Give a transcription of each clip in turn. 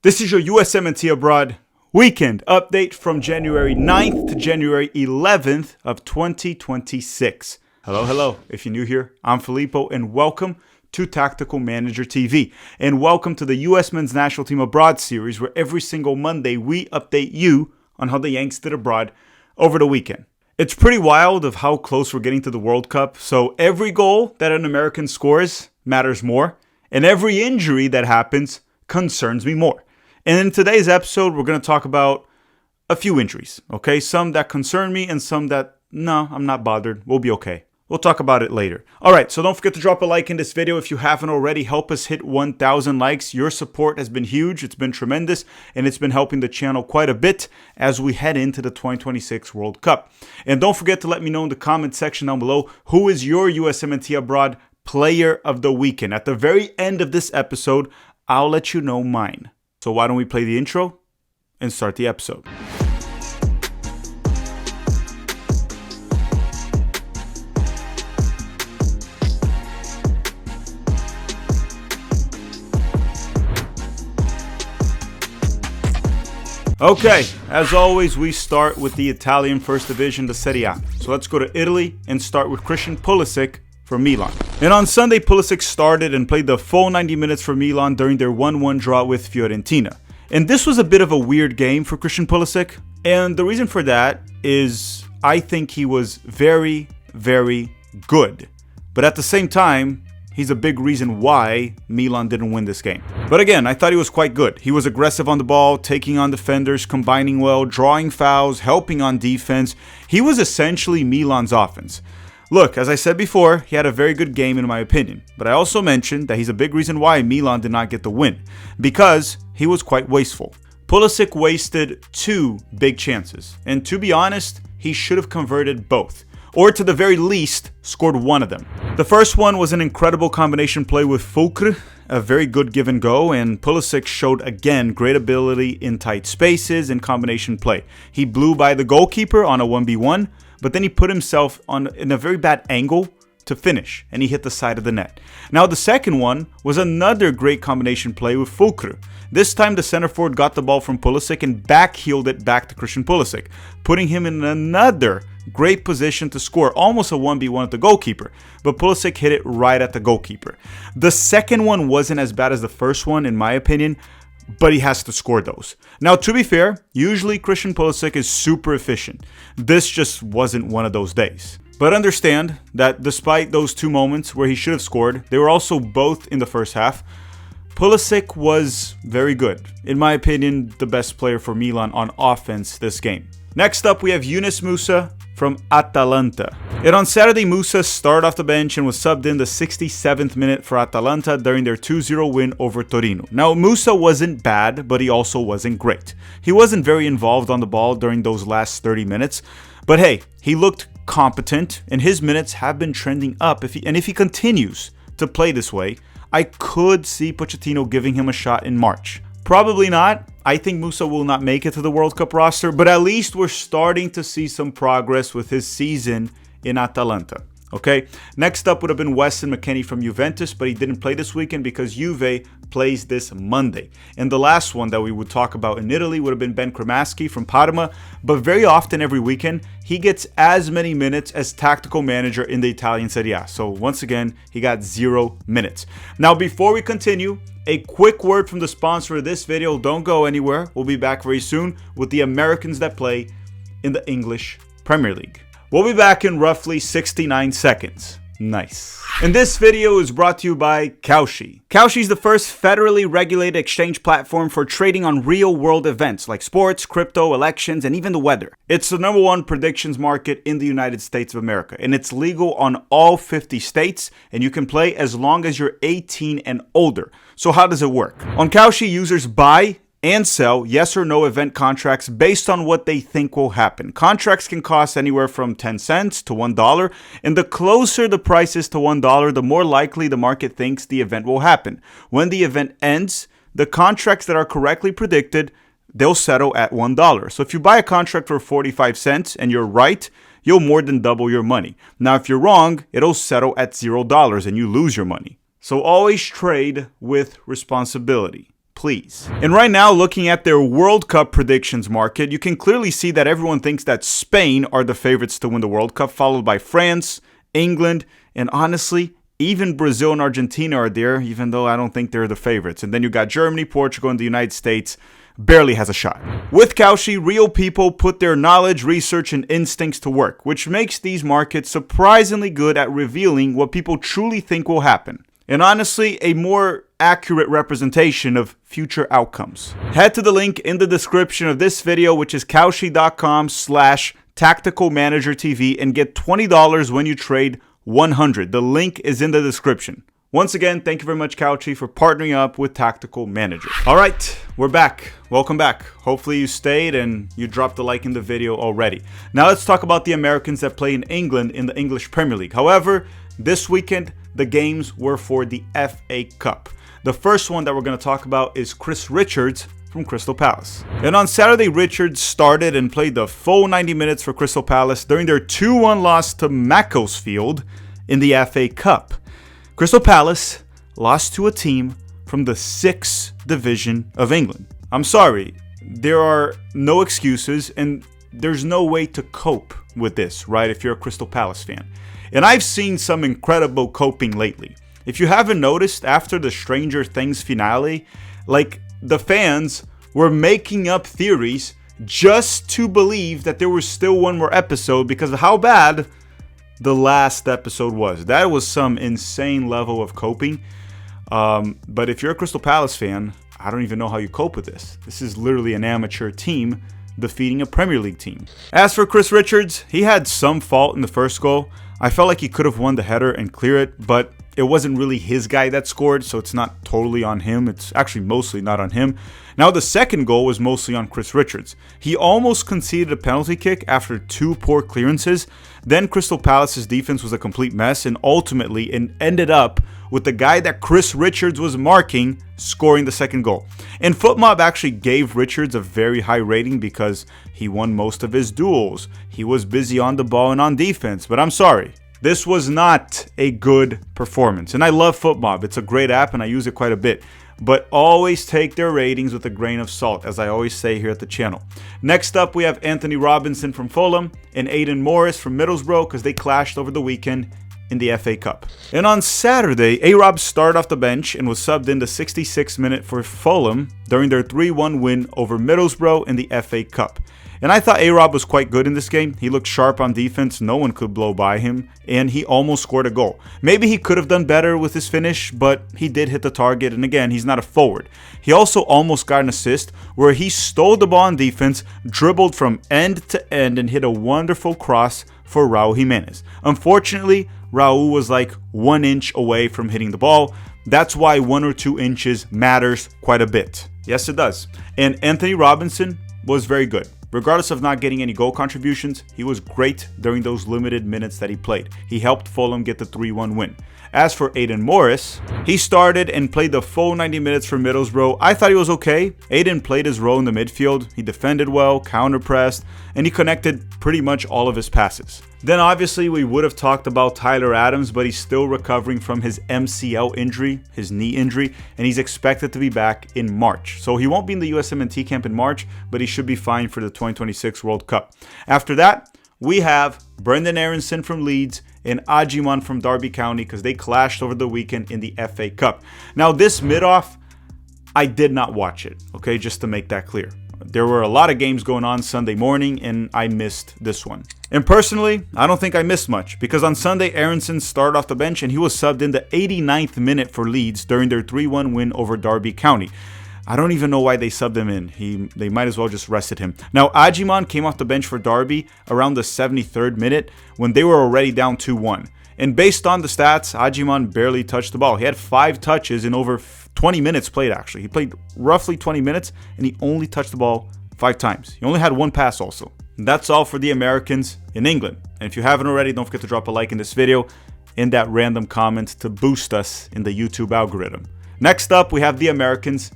This is your USMNT Abroad weekend update from January 9th to January 11th of 2026. Hello. If you're new here, I'm Filippo, and welcome to Tactical Manager TV. And welcome to the US Men's National Team Abroad series, where every single Monday we update you on how the Yanks did abroad over the weekend. It's pretty wild of how close we're getting to the World Cup, so every goal that an American scores matters more, and every injury that happens concerns me more. And in today's episode, we're going to talk about a few injuries, okay? Some that concern me and some that, no, I'm not bothered. We'll be okay. We'll talk about it later. All right, so don't forget to drop a like in this video if you haven't already. Help us hit 1,000 likes. Your support has been huge. It's been tremendous, and it's been helping the channel quite a bit as we head into the 2026 World Cup. And don't forget to let me know in the comment section down below, who is your USMNT Abroad player of the weekend? At the very end of this episode, I'll let you know mine. So why don't we play the intro and start the episode? Okay, as always, we start with the Italian First Division, the Serie A. So let's go to Italy and start with Christian Pulisic for Milan. And on Sunday, Pulisic started and played the full 90 minutes for Milan during their 1-1 draw with Fiorentina. And this was a bit of a weird game for Christian Pulisic. And the reason for that is I think he was very, very good. But at the same time, he's a big reason why Milan didn't win this game. But again, I thought he was quite good. He was aggressive on the ball, taking on defenders, combining well, drawing fouls, helping on defense. He was essentially Milan's offense. Look, as I said before, he had a very good game in my opinion, but I also mentioned that he's a big reason why Milan did not get the win, because he was quite wasteful. Pulisic wasted 2 big chances, and to be honest, he should have converted both, or to the very least, scored one of them. The first one was an incredible combination play with Fulcre, a very good give and go, and Pulisic showed again great ability in tight spaces and combination play. He blew by the goalkeeper on a 1v1, but then he put himself in a very bad angle to finish, and he hit the side of the net. Now the second one was another great combination play with Fulcre. This time the center forward got the ball from Pulisic and backheeled it back to Christian Pulisic, putting him in another great position to score, almost a 1v1 at the goalkeeper, but Pulisic hit it right at the goalkeeper. The second one wasn't as bad as the first one in my opinion, but he has to score those. Now, to be fair, usually Christian Pulisic is super efficient. This just wasn't one of those days. But understand that despite those 2 moments where he should have scored, they were also both in the first half. Pulisic was very good. In my opinion, the best player for Milan on offense this game. Next up, we have Yunus Musah from Atalanta. And on Saturday, Musah started off the bench and was subbed in the 67th minute for Atalanta during their 2-0 win over Torino. Now, Musah wasn't bad, but he also wasn't great. He wasn't very involved on the ball during those last 30 minutes, but hey, he looked competent, and his minutes have been trending up. If he continues to play this way, I could see Pochettino giving him a shot in March. Probably not. I think Musah will not make it to the World Cup roster, but at least we're starting to see some progress with his season in Atalanta. Okay, next up would have been Weston McKennie from Juventus, but he didn't play this weekend because Juve plays this Monday. And the last one that we would talk about in Italy would have been Ben Cremaschi from Parma, but very often every weekend, he gets as many minutes as tactical manager in the Italian Serie A. So once again, he got 0 minutes. Now, before we continue, a quick word from the sponsor of this video. Don't go anywhere. We'll be back very soon with the Americans that play in the English Premier League. We'll be back in roughly 69 seconds. Nice. And this video is brought to you by Kalshi. Kalshi is the first federally regulated exchange platform for trading on real-world events like sports, crypto, elections, and even the weather. It's the #1 predictions market in the United States of America, and it's legal on all 50 states, and you can play as long as you're 18 and older. So how does it work? On Kalshi, users buy and sell yes or no event contracts based on what they think will happen. Contracts can cost anywhere from 10 cents to $1, and the closer the price is to $1, the more likely the market thinks the event will happen. When the event ends, the contracts that are correctly predicted, they'll settle at $1. So if you buy a contract for 45 cents and you're right, you'll more than double your money. Now, if you're wrong, it'll settle at $0 and you lose your money. So always trade with responsibility. please. And right now, looking at their World Cup predictions market, you can clearly see that everyone thinks that Spain are the favorites to win the World Cup, followed by France, England, and honestly, even Brazil and Argentina are there, even though I don't think they're the favorites. And then you got Germany, Portugal, and the United States barely has a shot. With Kalshi, real people put their knowledge, research, and instincts to work, which makes these markets surprisingly good at revealing what people truly think will happen. And honestly, a more accurate representation of future outcomes. Head to the link in the description of this video, which is kalshi.com/tacticalmanagertv, and get $20 when you trade 100. The link is in the description. Once again, thank you very much, Kalshi, for partnering up with Tactical Manager. All right, we're back. Welcome back. Hopefully you stayed and you dropped a like in the video already. Now let's talk about the Americans that play in England in the English Premier League. However, this weekend, the games were for the FA Cup. The first one that we're going to talk about is Chris Richards from Crystal Palace. And on Saturday, Richards started and played the full 90 minutes for Crystal Palace during their 2-1 loss to Macclesfield in the FA Cup. Crystal Palace lost to a team from the 6th division of England. I'm sorry, there are no excuses and there's no way to cope with this, right, if you're a Crystal Palace fan. And I've seen some incredible coping lately. If you haven't noticed, after the Stranger Things finale, like, the fans were making up theories just to believe that there was still one more episode because of how bad the last episode was. That was some insane level of coping. But if you're a Crystal Palace fan, I don't even know how you cope with this. This is literally an amateur team defeating a Premier League team. As for Chris Richards, he had some fault in the first goal. I felt like he could have won the header and clear it, but it wasn't really his guy that scored, so it's not totally on him. It's actually mostly not on him. Now, the second goal was mostly on Chris Richards. He almost conceded a penalty kick after 2 poor clearances. Then Crystal Palace's defense was a complete mess, and ultimately it ended up with the guy that Chris Richards was marking scoring the second goal. And FootMob actually gave Richards a very high rating because he won most of his duels. He was busy on the ball and on defense, but I'm sorry. This was not a good performance. And I love FootMob. It's a great app and I use it quite a bit. But always take their ratings with a grain of salt, as I always say here at the channel. Next up, we have Anthony Robinson from Fulham and Aidan Morris from Middlesbrough because they clashed over the weekend in the FA Cup. And on Saturday, A-Rob started off the bench and was subbed in the 66th minute for Fulham during their 3-1 win over Middlesbrough in the FA Cup. And I thought A-Rob was quite good in this game. He looked sharp on defense. No one could blow by him. And he almost scored a goal. Maybe he could have done better with his finish, but he did hit the target. And again, he's not a forward. He also almost got an assist where he stole the ball on defense, dribbled from end to end, and hit a wonderful cross for Raul Jimenez. Unfortunately, Raul was like 1 inch away from hitting the ball. That's why 1 or 2 inches matters quite a bit. Yes, it does. And Anthony Robinson was very good. Regardless of not getting any goal contributions, he was great during those limited minutes that he played. He helped Fulham get the 3-1 win. As for Aidan Morris, he started and played the full 90 minutes for Middlesbrough. I thought he was okay. Aidan played his role in the midfield. He defended well, counter-pressed, and he connected pretty much all of his passes. Then obviously we would have talked about Tyler Adams, but he's still recovering from his MCL injury, his knee injury, and he's expected to be back in March. So he won't be in the USMNT camp in March, but he should be fine for the 2026 World Cup. After that, we have Brendan Aronson from Leeds and Ajiman from Derby County because they clashed over the weekend in the FA Cup. Now this mid-off, I did not watch it, okay, just to make that clear. There were a lot of games going on Sunday morning and I missed this one. And personally, I don't think I missed much because on Sunday, Aronson started off the bench and he was subbed in the 89th minute for Leeds during their 3-1 win over Derby County. I don't even know why they subbed him in. They might as well just rested him. Now, Ajiman came off the bench for Derby around the 73rd minute when they were already down 2-1. And based on the stats, Ajiman barely touched the ball. He had 5 touches in over 20 minutes played, actually. He played roughly 20 minutes, and he only touched the ball 5 times. He only had 1 pass also. And that's all for the Americans in England. And if you haven't already, don't forget to drop a like in this video and that random comment to boost us in the YouTube algorithm. Next up, we have the Americans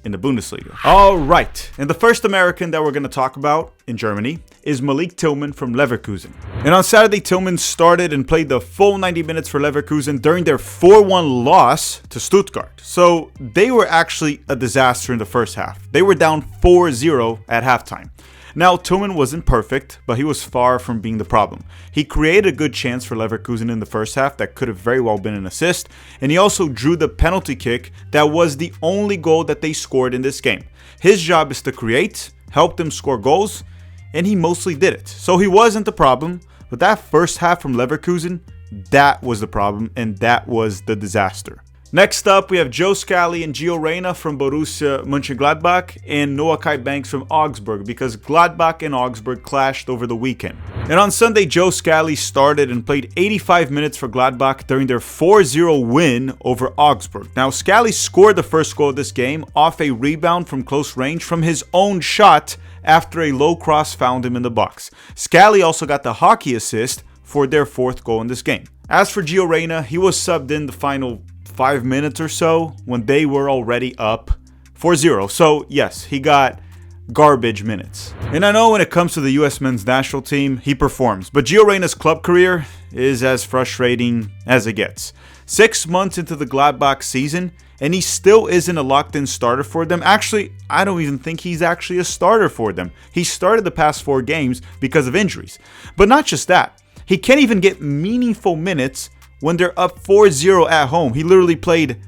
in the Bundesliga. All right, and the first American that we're going to talk about in Germany is Malik Tillman from Leverkusen. And on Saturday, Tillman started and played the full 90 minutes for Leverkusen during their 4-1 loss to Stuttgart. So they were actually a disaster in the first half. They were down 4-0 at halftime. Now, Tillman wasn't perfect, but he was far from being the problem. He created a good chance for Leverkusen in the first half that could have very well been an assist, and he also drew the penalty kick that was the only goal that they scored in this game. His job is to create, help them score goals, and he mostly did it. So he wasn't the problem, but that first half from Leverkusen, that was the problem, and that was the disaster. Next up, we have Joe Scally and Gio Reyna from Borussia Mönchengladbach and Noah Kai Banks from Augsburg, because Gladbach and Augsburg clashed over the weekend. And on Sunday, Joe Scally started and played 85 minutes for Gladbach during their 4-0 win over Augsburg. Now, Scally scored the first goal of this game off a rebound from close range from his own shot after a low cross found him in the box. Scally also got the hockey assist for their fourth goal in this game. As for Gio Reyna, he was subbed in the final 5 minutes or so when they were already up 4-0. So yes, he got garbage minutes. And I know when it comes to the US men's national team, he performs. But Gio Reyna's club career is as frustrating as it gets. 6 months into the Gladbach season, and he still isn't a locked-in starter for them. Actually, I don't even think he's actually a starter for them. He started the past 4 games because of injuries. But not just that. He can't even get meaningful minutes when they're up 4-0 at home. He literally played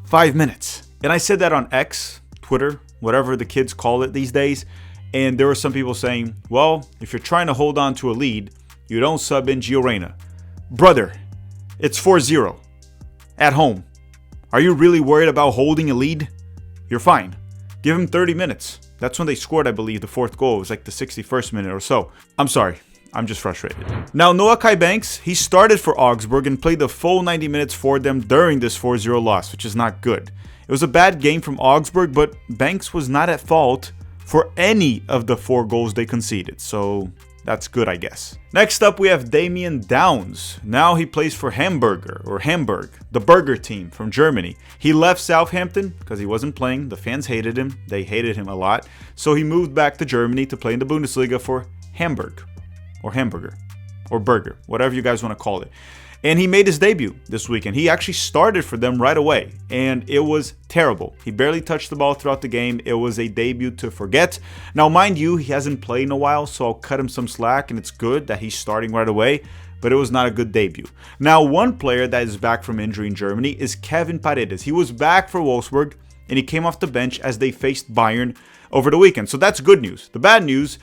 5 minutes. And I said that on X, Twitter, whatever the kids call it these days. And there were some people saying, well, if you're trying to hold on to a lead, you don't sub in Gio Reyna. Brother, it's 4-0 at home. Are you really worried about holding a lead? You're fine. Give him 30 minutes. That's when they scored, I believe, the 4th goal. It was like the 61st minute or so. I'm sorry. I'm just frustrated. Now, Noah Kai Banks, he started for Augsburg and played the full 90 minutes for them during this 4-0 loss, which is not good. It was a bad game from Augsburg, but Banks was not at fault for any of the 4 goals they conceded, so that's good, I guess. Next up, we have Damian Downs. Now he plays for Hamburg, the burger team from Germany. He left Southampton because he wasn't playing. The fans hated him. They hated him a lot. So he moved back to Germany to play in the Bundesliga for Hamburg. Or Hamburger, or Burger, whatever you guys want to call it. And he made his debut this weekend. He actually started for them right away, and it was terrible. He barely touched the ball throughout the game. It was a debut to forget. Now, mind you, he hasn't played in a while, so I'll cut him some slack, and it's good that he's starting right away, but it was not a good debut. Now, one player that is back from injury in Germany is Kevin Paredes. He was back for Wolfsburg, and he came off the bench as they faced Bayern over the weekend. So that's good news. The bad news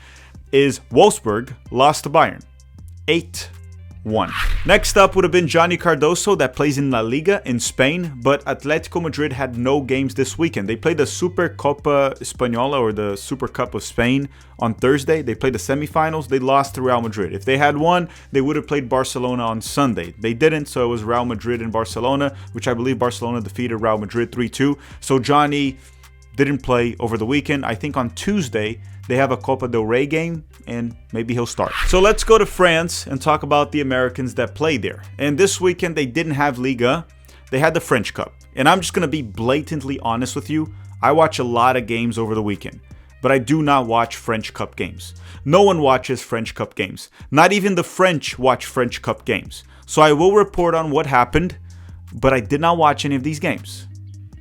is Wolfsburg lost to Bayern 8-1. Next up would have been Johnny Cardoso that plays in La Liga in Spain, but Atletico Madrid had no games this weekend. They played the Supercopa Española, or the Super Cup of Spain, on Thursday. They played the semifinals. They lost to Real Madrid. If they had won, they would have played Barcelona on Sunday. They didn't, so it was Real Madrid and Barcelona, which I believe Barcelona defeated Real Madrid 3-2. So Johnny didn't play over the weekend. I think on Tuesday they have a Copa del Rey game, and maybe he'll start. So let's go to France and talk about the Americans that play there. And this weekend they didn't have Liga. They had the French Cup. And I'm just going to be blatantly honest with you. I watch a lot of games over the weekend, but I do not watch French Cup games. No one watches French Cup games. Not even the French watch French Cup games. So I will report on what happened, but I did not watch any of these games.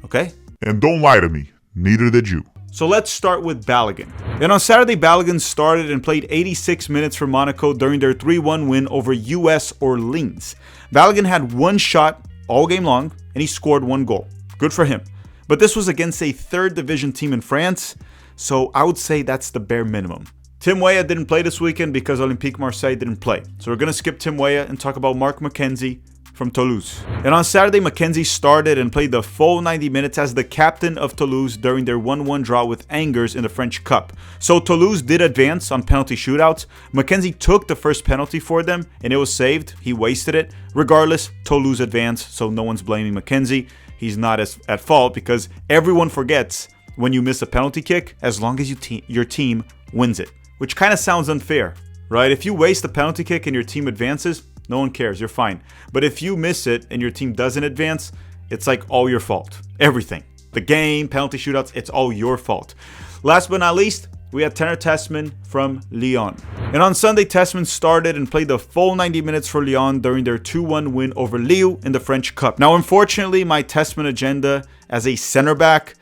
Okay? And don't lie to me. Neither did you. So let's start with Balogun. And on Saturday, Balogun started and played 86 minutes for Monaco during their 3-1 win over US Orleans. Balogun had 1 shot all game long, and he scored 1 goal. Good for him. But this was against a 3rd division team in France, so I would say that's the bare minimum. Tim Weah didn't play this weekend because Olympique Marseille didn't play. So we're going to skip Tim Weah and talk about Marc McKenzie from Toulouse. And on Saturday, McKenzie started and played the full 90 minutes as the captain of Toulouse during their 1-1 draw with Angers in the French Cup. So Toulouse did advance on penalty shootouts. McKenzie took the first penalty for them, and it was saved. He wasted it. Regardless, Toulouse advanced, so no one's blaming McKenzie. He's not at fault because everyone forgets when you miss a penalty kick as long as your team wins it. Which kind of sounds unfair, right? If you waste a penalty kick and your team advances, no one cares, you're fine. But if you miss it and your team doesn't advance, it's like all your fault. Everything. The game, penalty shootouts, it's all your fault. Last but not least, we had Tanner Tessman from Lyon. And on Sunday, Tessman started and played the full 90 minutes for Lyon during their 2-1 win over Lille in the French Cup. Now, unfortunately, my Tessman agenda as a center back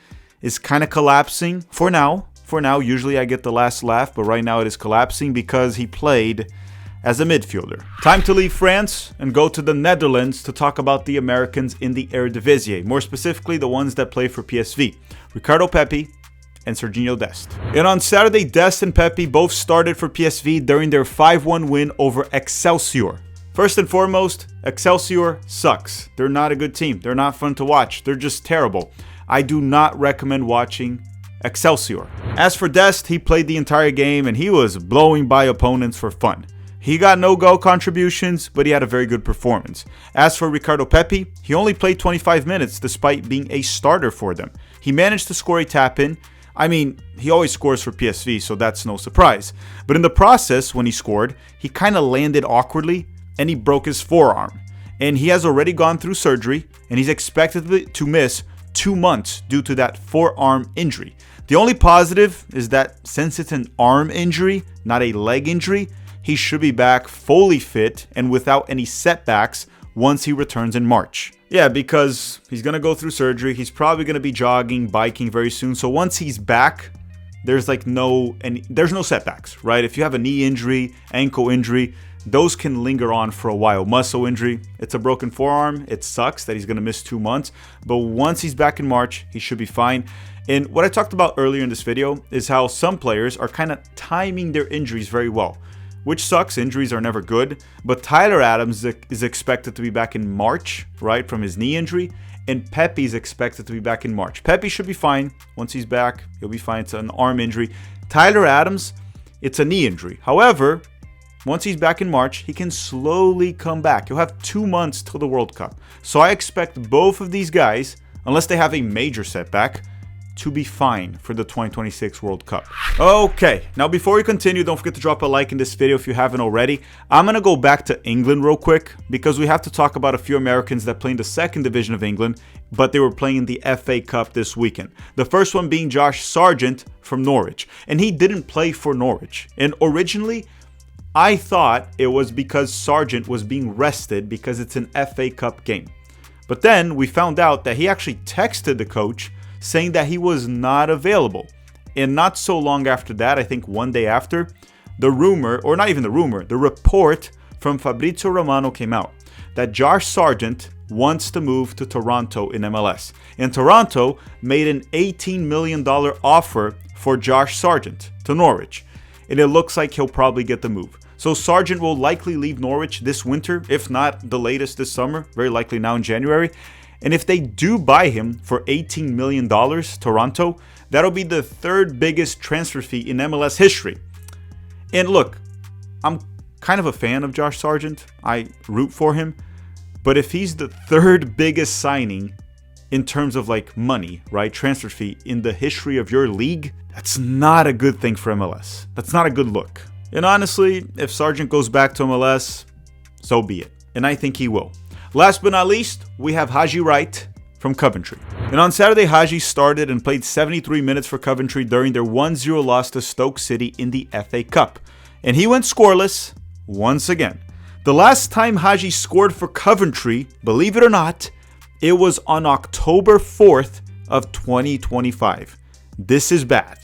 is kind of collapsing for now. Usually I get the last laugh, but right now it is collapsing because he played as a midfielder. Time to leave France and go to the Netherlands to talk about the Americans in the Eredivisie, more specifically the ones that play for PSV, Ricardo Pepi and Serginho Dest. And on Saturday, Dest and Pepi both started for PSV during their 5-1 win over Excelsior. First and foremost, Excelsior sucks. They're not a good team. They're not fun to watch. They're just terrible. I do not recommend watching Excelsior. As for Dest, he played the entire game and he was blowing by opponents for fun. He got no goal contributions, but he had a very good performance. As for Ricardo Pepi, he only played 25 minutes despite being a starter for them. He managed to score a tap-in. I mean, he always scores for PSV, so that's no surprise. But in the process, when he scored, he kind of landed awkwardly and he broke his forearm. And he has already gone through surgery and he's expected to miss 2 months due to that forearm injury. The only positive is that since it's an arm injury, not a leg injury, he should be back fully fit and without any setbacks once he returns in March. Yeah, because he's going to go through surgery. He's probably going to be jogging, biking very soon. So once he's back, there's no setbacks, right? If you have a knee injury, ankle injury, those can linger on for a while. Muscle injury, it's a broken forearm. It sucks that he's going to miss 2 months. But once he's back in March, he should be fine. And what I talked about earlier in this video is how some players are kind of timing their injuries very well, which sucks. Injuries are never good. But Tyler Adams is expected to be back in March, right, from his knee injury. And Pepi is expected to be back in March. Pepi should be fine. Once he's back, he'll be fine. It's an arm injury. Tyler Adams, it's a knee injury. However, once he's back in March, he can slowly come back. He'll have 2 months till the World Cup. So I expect both of these guys, unless they have a major setback, to be fine for the 2026 World Cup. Okay, now before we continue, don't forget to drop a like in this video if you haven't already. I'm going to go back to England real quick because we have to talk about a few Americans that play in the second division of England, but they were playing in the FA Cup this weekend. The first one being Josh Sargent from Norwich, and he didn't play for Norwich. And originally, I thought it was because Sargent was being rested because it's an FA Cup game. But then we found out that he actually texted the coach saying that he was not available. And not so long after that, I think one day after, the rumor, or not even the rumor, the report from Fabrizio Romano came out that Josh Sargent wants to move to Toronto in MLS. And Toronto made an $18 million offer for Josh Sargent to Norwich. And it looks like he'll probably get the move. So Sargent will likely leave Norwich this winter, if not the latest this summer, very likely now in January. And if they do buy him for $18 million, Toronto, that'll be the third biggest transfer fee in MLS history. And look, I'm kind of a fan of Josh Sargent. I root for him. But if he's the third biggest signing in terms of money, right, transfer fee in the history of your league, that's not a good thing for MLS. That's not a good look. And honestly, if Sargent goes back to MLS, so be it. And I think he will. Last but not least, we have Haji Wright from Coventry. And on Saturday, Haji started and played 73 minutes for Coventry during their 1-0 loss to Stoke City in the FA Cup. And he went scoreless once again. The last time Haji scored for Coventry, believe it or not, it was on October 4th of 2025. This is bad.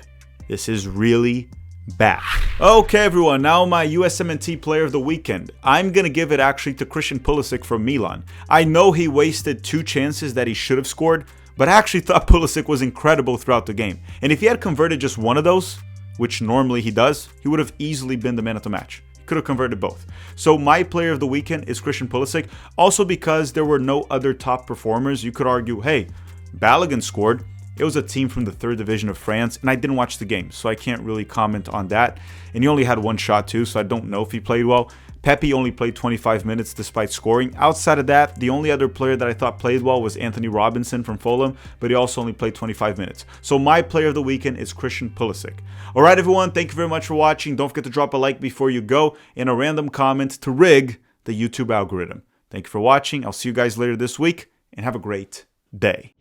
This is really bad. Okay, everyone, now my USMNT player of the weekend. I'm going to give it actually to Christian Pulisic from Milan. I know he wasted 2 chances that he should have scored, but I actually thought Pulisic was incredible throughout the game. And if he had converted just one of those, which normally he does, he would have easily been the man of the match. He could have converted both. So my player of the weekend is Christian Pulisic, also because there were no other top performers. You could argue, hey, Balogun scored. It was a team from the 3rd division of France, and I didn't watch the game, so I can't really comment on that. And he only had 1 shot too, so I don't know if he played well. Pepi only played 25 minutes despite scoring. Outside of that, the only other player that I thought played well was Anthony Robinson from Fulham, but he also only played 25 minutes. So my player of the weekend is Christian Pulisic. Alright everyone, thank you very much for watching. Don't forget to drop a like before you go and a random comment to rig the YouTube algorithm. Thank you for watching. I'll see you guys later this week, and have a great day.